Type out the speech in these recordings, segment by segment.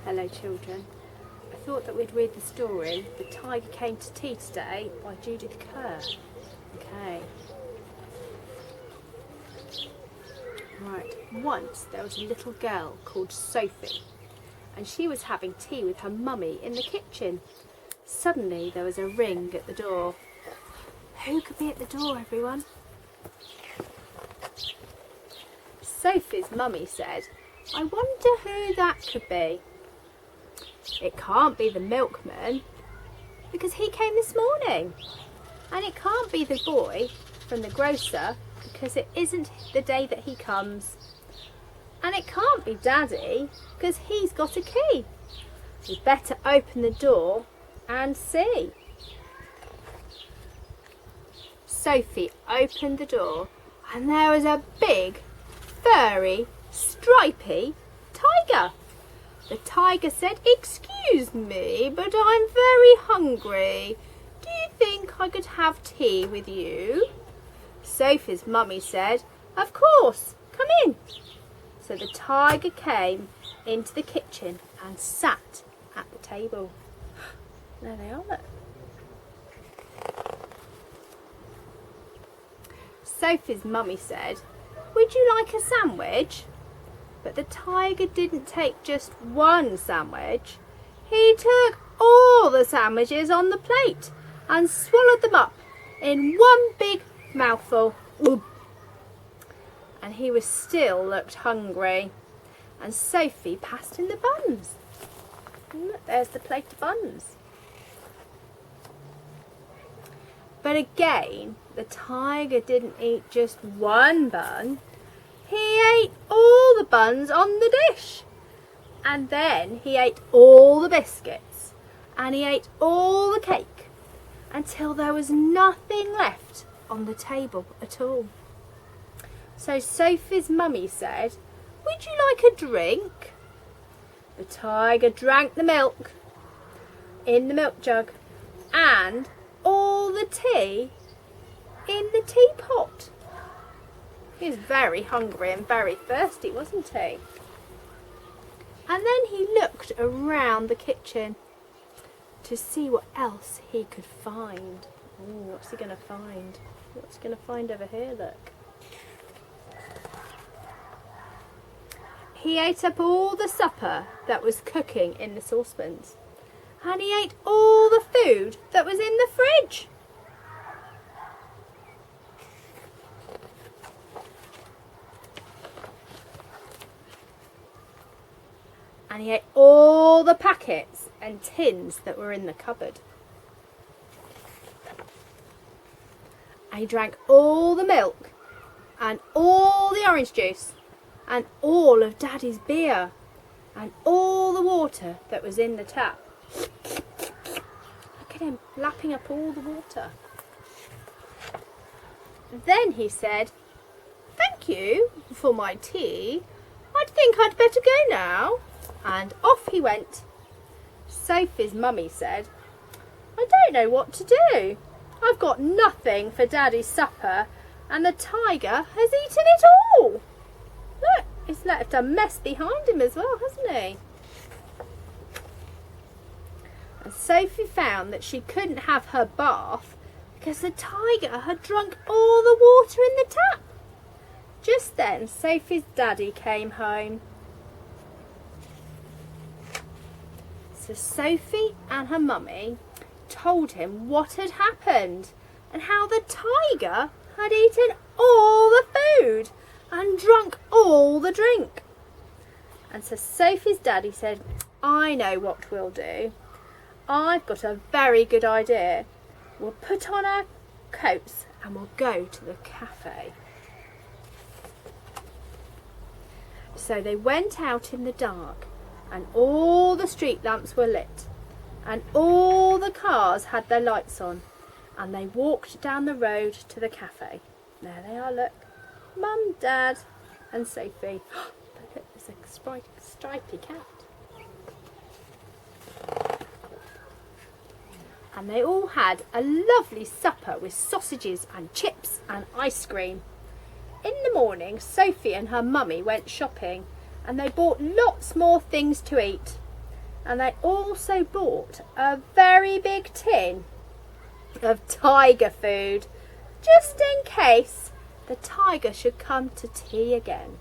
Hello children. I thought that we'd read the story The Tiger Came to Tea Today by Judith Kerr. Okay. Right. Once there was a little girl called Sophie, and she was having tea with her mummy in the kitchen. Suddenly there was a ring at the door. Who could be at the door, everyone? Sophie's mummy said, "I wonder who that could be. It can't be the milkman, because he came this morning. And it can't be the boy from the grocer, because it isn't the day that he comes. And it can't be Daddy, because he's got a key. We'd better open the door and see." Sophie opened the door, and there was a big, furry, stripy tiger. The tiger said, "Excuse me, but I'm very hungry. Do you think I could have tea with you?" Sophie's mummy said, "Of course, come in." So the tiger came into the kitchen and sat at the table. There they are, look. Sophie's mummy said, "Would you like a sandwich?" But the tiger didn't take just one sandwich. He took all the sandwiches on the plate and swallowed them up in one big mouthful. Ooh. And he was still looked hungry. And Sophie passed him the buns. And look, there's the plate of buns. But again, the tiger didn't eat just one bun. He ate all the buns on the dish. And then he ate all the biscuits. And he ate all the cake. Until there was nothing left on the table at all. So Sophie's mummy said, "Would you like a drink?" The tiger drank the milk in the milk jug and all the tea in the teapot. He was very hungry and very thirsty, wasn't he? And then he looked around the kitchen to see what else he could find. Ooh, what's he going to find? What's he going to find over here? Look. He ate up all the supper that was cooking in the saucepans. And he ate all the food that was in the fridge. And he ate all the packets and tins that were in the cupboard. And he drank all the milk and all the orange juice and all of Daddy's beer and all the water that was in the tap. Look at him lapping up all the water. Then he said, "Thank you for my tea. I think I'd better go now." And off he went. Sophie's mummy said, "I don't know what to do. I've got nothing for Daddy's supper and the tiger has eaten it all. Look, he's left a mess behind him as well, hasn't he?" And Sophie found that she couldn't have her bath because the tiger had drunk all the water in the tap. Just then Sophie's daddy came home. So Sophie and her mummy told him what had happened and how the tiger had eaten all the food and drunk all the drink. And so Sophie's daddy said, "I know what we'll do. I've got a very good idea. We'll put on our coats and we'll go to the cafe." So they went out in the dark and all the street lamps were lit and all the cars had their lights on and they walked down the road to the cafe. There they are, look. Mum, Dad and Sophie. Look, there's a stripy cat. And they all had a lovely supper with sausages and chips and ice cream. In the morning, Sophie and her mummy went shopping and they bought lots more things to eat. And they also bought a very big tin of tiger food, just in case the tiger should come to tea again.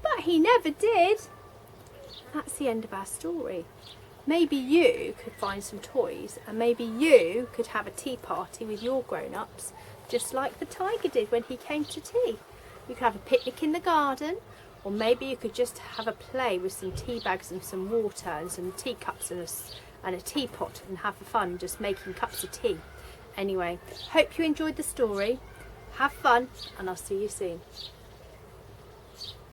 But he never did. That's the end of our story. Maybe you could find some toys, and maybe you could have a tea party with your grown-ups, just like the tiger did when he came to tea. You could have a picnic in the garden, or maybe you could just have a play with some tea bags and some water and some teacups and a teapot, and have fun just making cups of tea. Anyway, hope you enjoyed the story. Have fun, and I'll see you soon.